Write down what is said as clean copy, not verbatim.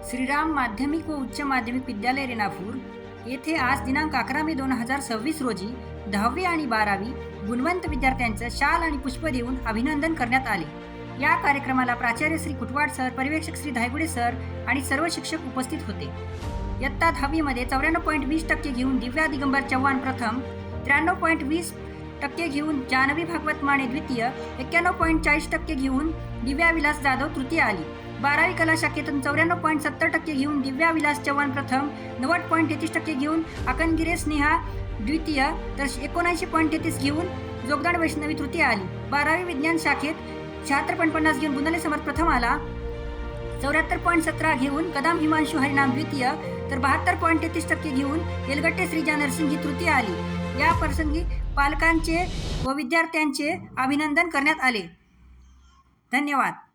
श्रीराम माध्यमिक व उच्च माध्यमिक विद्यालय रेणापूर येथे आज दिनांक 11 मे 2026 रोजी 10वी आणि 12वी गुणवंत विद्यार्थ्यांचं शाल आणि पुष्प देऊन अभिनंदन करण्यात आले। या कार्यक्रमाला प्राचार्य श्री कुटवाड सर, पर्यवेक्षक श्री धायगुडे सर आणि सर्व शिक्षक उपस्थित होते। इयत्ता 10वी मध्ये 94.20% घेऊन दिव्या दिगंबर चव्हाण प्रथम, 93.20% घेऊन जानवी भागवत माने द्वितीय, 91.40% घेऊन दिव्या विलास जाधव तृतीय आली। 12वी कला शाखेतून 94.70% घेऊन दिव्या विलास चव्हाण प्रथम, 90.33% घेऊन आकनगिरे स्नेहा द्वितीय, तर 79.33 घेऊन जोगदाड वैष्णवी तृतीय आली। 12वी विज्ञान शाखेत 76.50 घेऊन गुंदले समर्थ प्रथम आला, 74.17 घेऊन कदम हिमांशु हरिनाम द्वितीय, तर 72.33% घेऊन येलगट्टे श्रीजा नरसिंग ही तृतीय आली। या प्रसंगी पालकांचे व विद्यार्थ्यांचे अभिनंदन करण्यात आले। धन्यवाद।